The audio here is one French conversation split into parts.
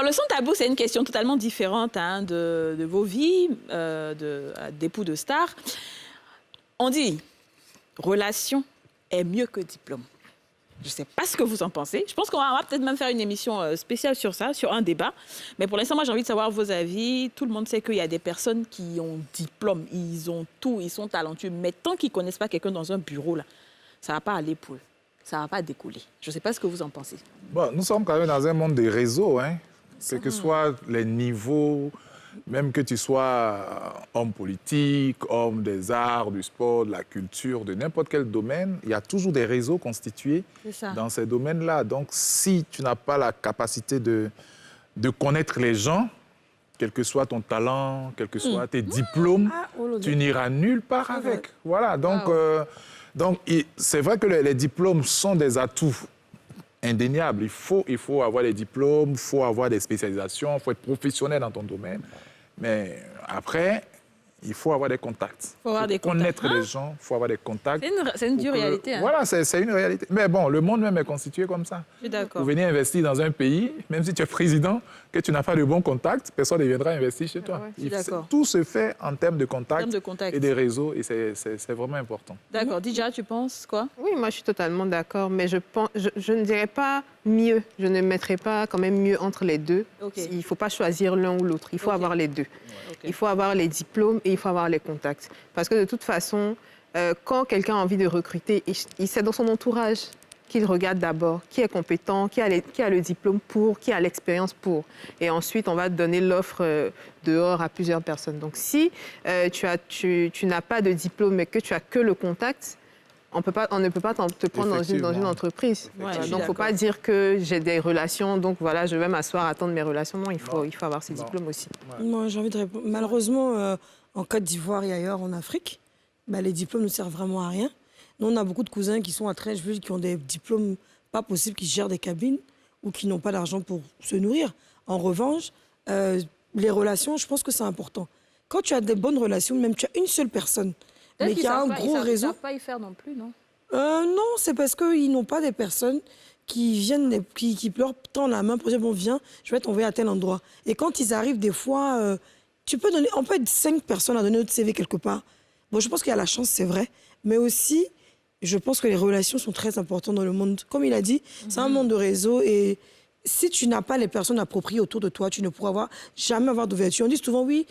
Alors, le sans tabou, c'est une question totalement différente de vos vies, d'époux de stars. On dit, relation est mieux que diplôme. Je ne sais pas ce que vous en pensez. Je pense qu'on va peut-être même faire une émission spéciale sur ça, sur un débat. Mais pour l'instant, moi, j'ai envie de savoir vos avis. Tout le monde sait qu'il y a des personnes qui ont diplôme, ils ont tout, ils sont talentueux. Mais tant qu'ils ne connaissent pas quelqu'un dans un bureau, là, ça ne va pas aller pour eux. Ça ne va pas décoller. Je ne sais pas ce que vous en pensez. Bon, nous sommes quand même dans un monde des réseaux, hein. Quels que soient les niveaux, même que tu sois homme politique, homme des arts, du sport, de la culture, de n'importe quel domaine, il y a toujours des réseaux constitués dans ces domaines-là. Donc, si tu n'as pas la capacité de connaître les gens, quel que soit ton talent, quels que soient tes diplômes, tu n'iras nulle part avec. Voilà, donc c'est vrai que les diplômes sont des atouts indéniables. Il faut avoir des diplômes, il faut avoir des spécialisations, il faut être professionnel dans ton domaine. Mais après, il faut avoir des contacts. Il faut connaître les gens, il faut avoir des contacts. C'est une dure réalité. Hein. Voilà, c'est une réalité. Mais bon, le monde même est constitué comme ça. Je suis d'accord. Vous venez investir dans un pays, même si tu es président, que tu n'as pas de bons contacts, personne ne viendra investir chez toi. Tout se fait en termes de contacts et des réseaux, et c'est vraiment important. D'accord. Dija, tu penses quoi? Oui, moi, je suis totalement d'accord, mais je ne dirais pas mieux. Je ne mettrais pas quand même mieux entre les deux. Il ne faut pas choisir l'un ou l'autre. Il faut avoir les deux. Il faut avoir les diplômes et il faut avoir les contacts. Parce que de toute façon, quand quelqu'un a envie de recruter, c'est dans son entourage qu'il regarde d'abord qui est compétent, qui a le diplôme pour, qui a l'expérience pour. Et ensuite, on va donner l'offre dehors à plusieurs personnes. Donc, si tu n'as pas de diplôme mais que tu as que le contact, on ne peut pas te prendre dans une entreprise. Ouais, donc, il ne faut pas dire que j'ai des relations, donc voilà, je vais m'asseoir, attendre mes relations. Non, il faut avoir ses diplômes aussi. Ouais. Moi, j'ai envie de répondre. Malheureusement, en Côte d'Ivoire et ailleurs en Afrique, les diplômes ne servent vraiment à rien. Nous, on a beaucoup de cousins qui sont à Trècheville, qui ont des diplômes pas possibles, qui gèrent des cabines ou qui n'ont pas d'argent pour se nourrir. En revanche, les relations, je pense que c'est important. Quand tu as des bonnes relations, même tu as une seule personne, mais qui a un gros réseau... Ils ne savent pas y faire non plus, non? Non, c'est parce qu'ils n'ont pas des personnes qui viennent, qui leur tendent la main pour dire, bon, viens, je vais t'envoyer à tel endroit. Et quand ils arrivent, des fois, on peut être 5 personnes à donner notre CV quelque part. Bon, je pense qu'il y a la chance, c'est vrai, mais aussi, je pense que les relations sont très importantes dans le monde. Comme il a dit, c'est un monde de réseau et si tu n'as pas les personnes appropriées autour de toi, tu ne pourras jamais avoir d'ouverture. On dit souvent, oui,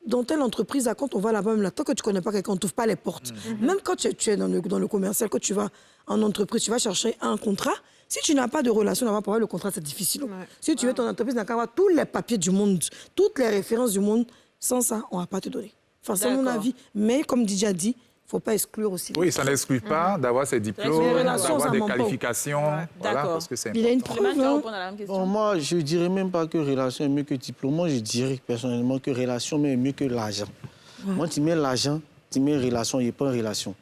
dans telle entreprise, là, quand on va là-bas, même là, tant que tu ne connais pas quelqu'un, on ne t'ouvre pas les portes. Même quand tu es dans le commercial, quand tu vas en entreprise, tu vas chercher un contrat. Si tu n'as pas de relation là-bas pour avoir le contrat, c'est difficile. Si tu veux ton entreprise, tu n'as qu'à avoir tous les papiers du monde, toutes les références du monde. Sans ça, on ne va pas te donner. Enfin, c'est mon avis. Mais comme Didier a dit, il ne faut pas exclure aussi. Oui, ça n'exclut pas d'avoir ses diplômes, d'avoir des qualifications. Voilà, parce que c'est important. Il a une preuve. Bon, moi, je ne dirais même pas que relation est mieux que diplôme. Moi, je dirais personnellement que relation est mieux que l'argent. Moi, tu mets l'argent, tu mets relation, il n'y a pas de relation.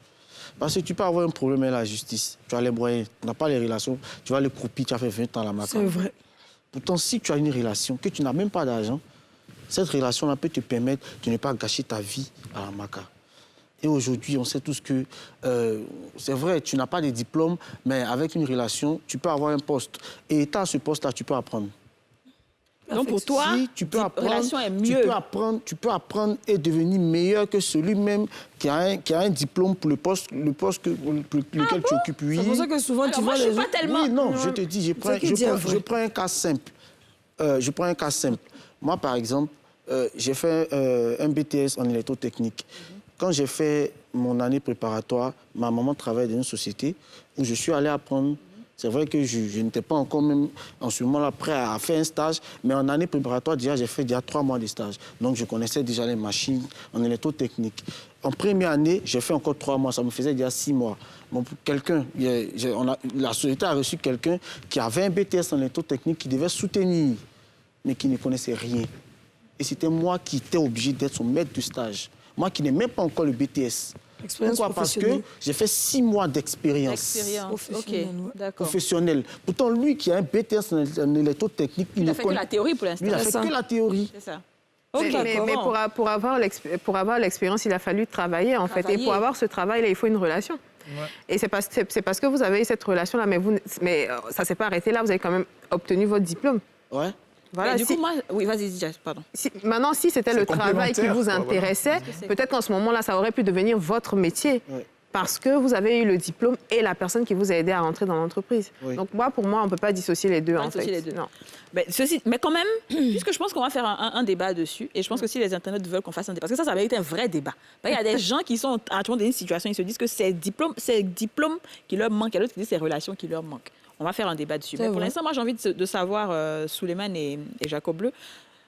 Parce que tu peux avoir un problème avec la justice. Tu as les moyens, tu n'as pas les relations, tu vas le croupir, tu as fait 20 ans à la maca. C'est vrai. Pourtant, si tu as une relation, que tu n'as même pas d'argent, cette relation-là peut te permettre de ne pas gâcher ta vie à la maca. Et aujourd'hui, on sait tous que c'est vrai, tu n'as pas de diplôme, mais avec une relation, tu peux avoir un poste. Et étant à ce poste-là, tu peux apprendre. Donc pour toi, la relation est mieux. Tu peux apprendre et devenir meilleur que celui-même qui a un diplôme pour le poste lequel tu occupes. Oui. C'est pour ça que souvent tu vois les gens... Oui, non, je te dis, je prends un cas simple. Moi, par exemple, j'ai fait un BTS en électrotechnique. Quand j'ai fait mon année préparatoire, ma maman travaille dans une société où je suis allé apprendre. C'est vrai que je n'étais pas encore même en ce moment-là prêt à faire un stage, mais en année préparatoire, j'ai fait 3 mois de stage. Donc, je connaissais déjà les machines en électrotechnique. En première année, j'ai fait encore 3 mois. Ça me faisait déjà 6 mois. Bon, pour quelqu'un, la société a reçu quelqu'un qui avait un BTS en électrotechnique qui devait soutenir, mais qui ne connaissait rien. Et c'était moi qui étais obligé d'être son maître de stage. Moi qui n'ai même pas encore le BTS. Pourquoi? Parce que j'ai fait 6 mois d'expérience. Professionnelle. Pourtant, lui qui a un BTS en électrotechnique, il n'a fait que la théorie pour l'instant. Il a fait que la théorie. C'est ça. Mais pour avoir l'expérience, il a fallu travailler, en fait. Et pour avoir ce travail-là, il faut une relation. Ouais. Et c'est parce que vous avez eu cette relation-là, mais ça ne s'est pas arrêté là. Vous avez quand même obtenu votre diplôme. Ouais. Voilà, Du coup, moi... Oui, vas-y, Jess, pardon. Maintenant, si c'était le travail qui vous intéressait, peut-être qu'en ce moment-là, ça aurait pu devenir votre métier. Oui. Parce que vous avez eu le diplôme et la personne qui vous a aidé à rentrer dans l'entreprise. Oui. Donc, pour moi, on ne peut pas dissocier les deux, en fait. Les deux. Non. Mais quand même, puisque je pense qu'on va faire un débat dessus, et je pense que si les internautes veulent qu'on fasse un débat, parce que ça va être un vrai débat. Il y a des gens qui sont actuellement dans une situation, ils se disent que c'est diplôme qui leur manque, et d'autres qui disent que c'est relations qui leur manquent. On va faire un débat dessus. Mais pour l'instant, moi, j'ai envie de savoir, Souleymane et Jacob Bleu,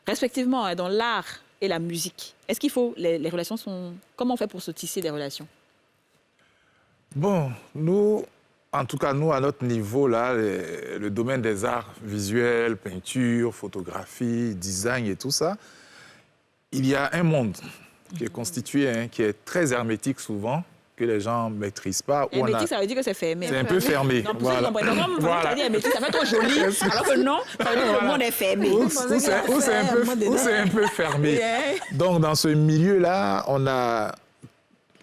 respectivement, dans l'art et la musique, est-ce qu'il faut, les relations sont... Comment on fait pour se tisser des relations? Bon, nous, en tout cas, nous, à notre niveau, là, le domaine des arts visuels, peinture, photographie, design et tout ça, il y a un monde qui est constitué, qui est très hermétique souvent, que les gens ne maîtrisent pas. Hermétique, ça veut dire que c'est fermé. C'est un peu fermé. Non, voilà. Voilà. Hermétique, ça fait trop joli, alors que non, ça veut dire que le monde est fermé. Ou c'est un peu fermé. Donc, dans ce milieu-là, on a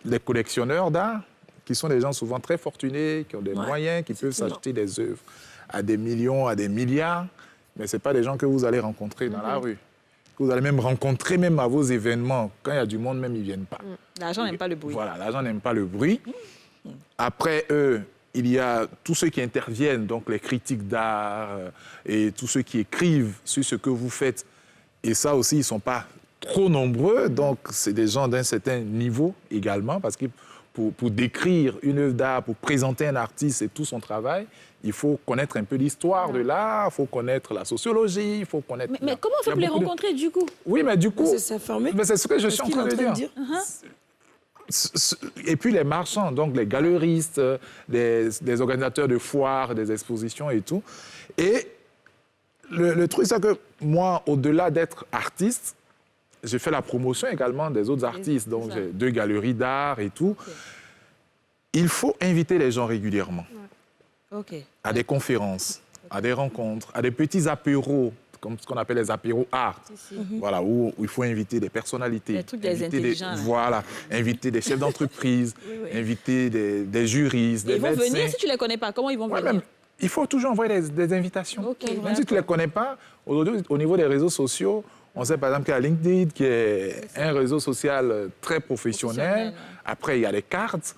les collectionneurs d'art, qui sont des gens souvent très fortunés, qui ont des moyens, qui peuvent s'acheter des œuvres à des millions, à des milliards. Mais ce n'est pas des gens que vous allez rencontrer dans la rue. Que vous allez même rencontrer même à vos événements. Quand il y a du monde, même, ils ne viennent pas. L'argent n'aime pas le bruit. Voilà, l'argent n'aime pas le bruit. Après eux, il y a tous ceux qui interviennent, donc les critiques d'art et tous ceux qui écrivent sur ce que vous faites. Et ça aussi, ils ne sont pas trop nombreux. Donc, c'est des gens d'un certain niveau également, parce que pour décrire une œuvre d'art, pour présenter un artiste et tout son travail, il faut connaître un peu l'histoire de l'art, il faut connaître la sociologie, il faut connaître... Mais comment on fait pour les rencontrer, du coup? Oui, mais du coup... C'est fermé. Mais c'est ce que je suis en train de dire. Et puis les marchands, donc les galeristes, les organisateurs de foires, des expositions et tout. Et le truc, c'est que moi, au-delà d'être artiste, j'ai fait la promotion également des autres artistes. Donc, j'ai 2 galeries d'art et tout. Okay. Il faut inviter les gens régulièrement à des conférences, à des rencontres, à des petits apéros, comme ce qu'on appelle les apéros art. Voilà, où il faut inviter des personnalités. Les trucs des intelligents. Voilà, inviter des chefs d'entreprise, inviter des juristes, des médecins. Ils vont venir si tu ne les connais pas. Comment ils vont venir? Même, il faut toujours envoyer des invitations. Même si tu ne les connais pas, aujourd'hui, au niveau des réseaux sociaux, on sait par exemple qu'il y a LinkedIn, qui est un réseau social très professionnel. Après, il y a les cartes.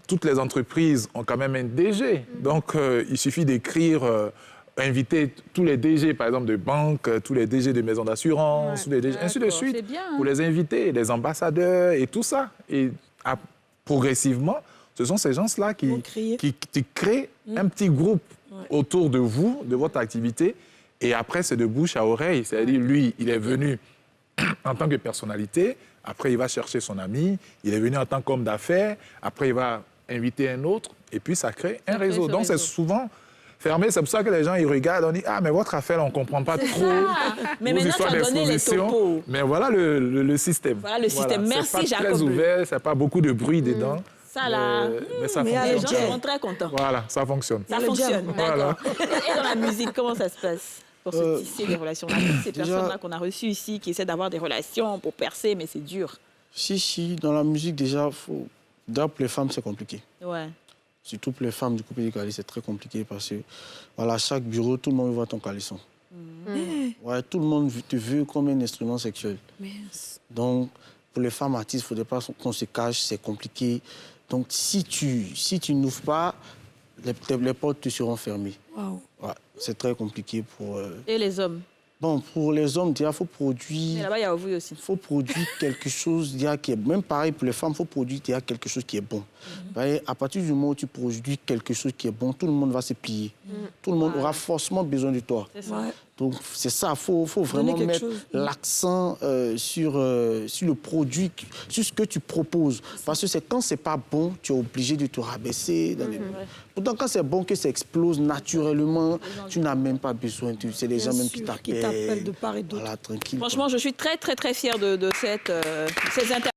Toutes les entreprises ont quand même un DG. Donc, il suffit d'écrire, inviter tous les DG, par exemple, de banques, tous les DG de maisons d'assurance, ainsi de suite, pour les inviter, les ambassadeurs et tout ça. Et progressivement, ce sont ces gens-là qui créent un petit groupe autour de vous, de votre activité. Et après, c'est de bouche à oreille. C'est-à-dire, lui, il est venu en tant que personnalité. Après, il va chercher son ami. Il est venu en tant qu'homme d'affaires. Après, il va inviter un autre. Et puis, ça crée un réseau. Donc, c'est souvent fermé. C'est pour ça que les gens, ils regardent. On dit, ah, mais votre affaire, on ne comprend pas trop. Mais maintenant, tu as donné les topos. Mais voilà le système. Voilà le système. Merci, Jacob. C'est pas très ouvert. C'est pas beaucoup de bruit dedans. Ça, là, mais ça fonctionne. Les gens seront très contents. Voilà, ça fonctionne. Ça fonctionne, d'accord. Et dans la musique, comment ça se passe pour se tisser des relations? Ces personnes-là qu'on a reçues ici, qui essaient d'avoir des relations pour percer, mais c'est dur. Si, dans la musique, déjà, pour les femmes, c'est compliqué. Ouais. Surtout pour les femmes du coupé du calice, c'est très compliqué parce que, voilà, chaque bureau, tout le monde voit ton calisson. Ouais, tout le monde te veut comme un instrument sexuel. Donc, pour les femmes artistes, il ne faudrait pas qu'on se cache, c'est compliqué. Donc, si tu n'ouvres pas, les portes te seront fermées. Wow. Ouais, c'est très compliqué pour... Et les hommes? Bon, pour les hommes, il faut produire... Mais là-bas, il y a vous aussi. Il faut produire quelque chose qui est... Même pareil pour les femmes, il faut produire quelque chose qui est bon. À partir du moment où tu produis quelque chose qui est bon, tout le monde va se plier. Tout le monde aura forcément besoin de toi. Donc, c'est ça, il faut vraiment mettre l'accent sur le produit, sur ce que tu proposes. Parce que quand c'est pas bon, tu es obligé de te rabaisser. Pourtant, quand c'est bon, que ça explose naturellement, tu n'as même pas besoin. C'est les gens même qui t'appellent de part et d'autre. Voilà, tranquille. Franchement, je suis très, très, très fière de ces interventions.